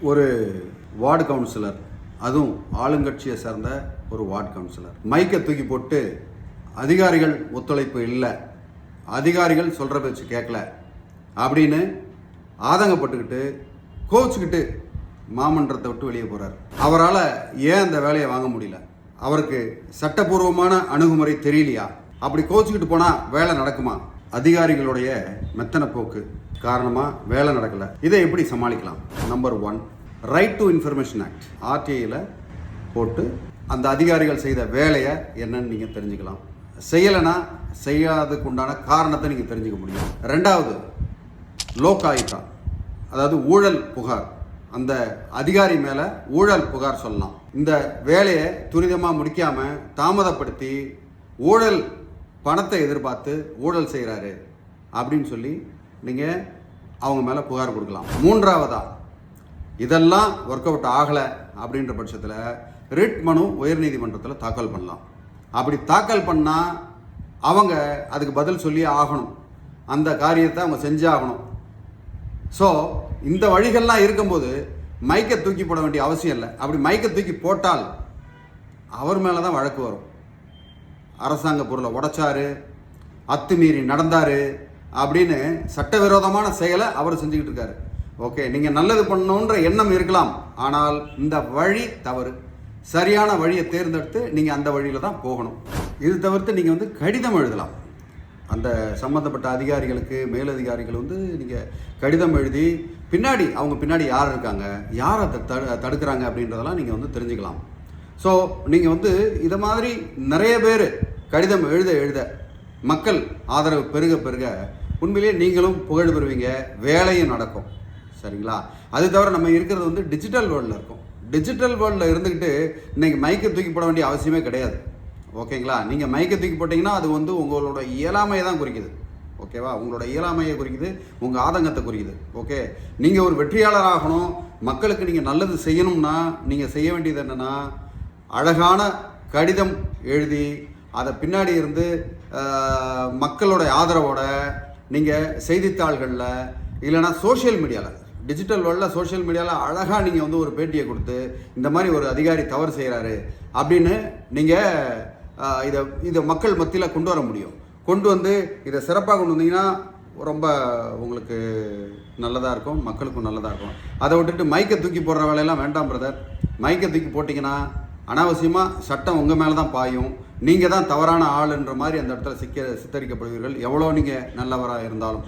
ஒரு ward councillor, அதுவும் ஆளுங்கட்சியை சேர்ந்த ஒரு வார்டு கவுன்சிலர் மைக்கை தூக்கி போட்டு அதிகாரிகள் ஒத்துழைப்பு இல்லை, அதிகாரிகள் சொல்கிற பேச்சு கேட்கல அப்படின்னு ஆதங்கப்பட்டுக்கிட்டு கோவிச்சுக்கிட்டு மாமன்றத்தை விட்டு வெளியே போகிறார். அவரால் ஏன் அந்த வேலையை வாங்க முடியல? அவருக்கு சட்டப்பூர்வமான அணுகுமுறை தெரியலையா? அப்படி கோவிச்சுக்கிட்டு போனால் வேலை நடக்குமா? அதிகாரிகளுடைய மெத்தன போக்கு காரணமாக வேலை நடக்கலை. இதை எப்படி சமாளிக்கலாம்? Number 1, right to information act ஆர்டிஐயில் போட்டு அந்த அதிகாரிகள் செய்த வேலையை என்னன்னு நீங்கள் தெரிஞ்சுக்கலாம். செய்யலைன்னா செய்யாததுக்கு உண்டான காரணத்தை நீங்கள் தெரிஞ்சுக்க முடியும். 2வது, லோகாயுக்தா, அதாவது ஊழல் புகார். அந்த அதிகாரி மேலே ஊழல் புகார் சொல்லலாம். இந்த வேலையை துரிதமாக முடிக்காமல் தாமதப்படுத்தி ஊழல் பணத்தை எதிர்பார்த்து ஊழல் செய்கிறாரு அப்படின்னு சொல்லி நீங்கள் அவங்க மேலே புகார் கொடுக்கலாம். 3வதா, இதெல்லாம் ஒர்க் அவுட் ஆகலை அப்படின்ற பட்சத்தில் ரிட் மனு உயர்நீதிமன்றத்தில் தாக்கல் பண்ணலாம். அப்படி தாக்கல் பண்ணால் அவங்க அதுக்கு பதில் சொல்லி ஆகணும், அந்த காரியத்தை அவங்க செஞ்சாகணும். ஸோ இந்த வழிகள்லாம் இருக்கும்போது மைக்கை தூக்கி போட வேண்டிய அவசியம் இல்லை. அப்படி மைக்கை தூக்கி போட்டால் அவர் மேலே தான் வழக்கு வரும். அரசாங்க பொருளை உடைச்சாரு, அத்துமீறி நடந்தார் அப்படின்னு சட்டவிரோதமான செயலை அவர் செஞ்சுக்கிட்டு இருக்காரு. ஓகே, நீங்கள் நல்லது பண்ணணுன்ற எண்ணம் இருக்கலாம், ஆனால் இந்த வழி தவறு. சரியான வழியை தேர்ந்தெடுத்து நீங்கள் அந்த வழியில் தான் போகணும். இது தவிர்த்து நீங்கள் கடிதம் எழுதலாம். அந்த சம்மந்தப்பட்ட அதிகாரிகளுக்கு, மேலதிகாரிகள் நீங்கள் கடிதம் எழுதி அவங்க பின்னாடி யார் இருக்காங்க, யார் அதை தடுக்கிறாங்க அப்படின்றதெல்லாம் நீங்கள் தெரிஞ்சுக்கலாம். ஸோ நீங்கள் இதை மாதிரி நிறைய பேர் கடிதம் எழுத மக்கள் ஆதரவு பெருக உண்மையிலேயே நீங்களும் புகழ் பெறுவீங்க, வேலையும் நடக்கும். சரிங்களா? அது தவிர நம்ம இருக்கிறது டிஜிட்டல் வேர்ல்டில் இருக்கும். டிஜிட்டல் வேர்ல்டில் இருந்துக்கிட்டு இன்றைக்கி மைக்கை தூக்கி போட வேண்டிய அவசியமே கிடையாது. ஓகேங்களா? நீங்கள் மைக்கை தூக்கி போட்டிங்கன்னா அது உங்களோட இயலாமையை தான் குறிக்குது. ஓகேவா? உங்களோட இயலாமையை குறிக்குது, உங்கள் ஆதங்கத்தை குறிக்குது. ஓகே, நீங்கள் ஒரு வெற்றியாளர் ஆகணும், மக்களுக்கு நீங்கள் நல்லது செய்யணும்னா நீங்கள் செய்ய வேண்டியது என்னென்னா, அழகான கடிதம் எழுதி அதை பின்னாடி இருந்து மக்களோட ஆதரவோட நீங்கள் செய்தித்தாள்களில் இல்லைனா சோஷியல் மீடியாவில், டிஜிட்டல் வேர்ல்டில் சோஷியல் மீடியாவில் அழகாக நீங்கள் ஒரு பேட்டியை கொடுத்து இந்த மாதிரி ஒரு அதிகாரி தவறு செய்கிறாரு அப்படின்னு நீங்கள் இதை மக்கள் மத்தியில் கொண்டு வர முடியும். கொண்டு இதை சிறப்பாக கொண்டு வந்தீங்கன்னா ரொம்ப உங்களுக்கு நல்லதாக இருக்கும், மக்களுக்கும் நல்லதாக இருக்கும். அதை விட்டுட்டு மைக்கை தூக்கி போடுற வேலையெல்லாம் வேண்டாம் பிரதர். மைக்கை தூக்கி போட்டிங்கன்னா அனாவசியமாக சட்டம் உங்கள் மேலே தான் பாயும். நீங்கள் தான் தவறான ஆளுன்ற மாதிரி அந்த இடத்துல சித்தரிக்கப்படுவீர்கள், எவ்வளோ நீங்கள் நல்லவராக இருந்தாலும்.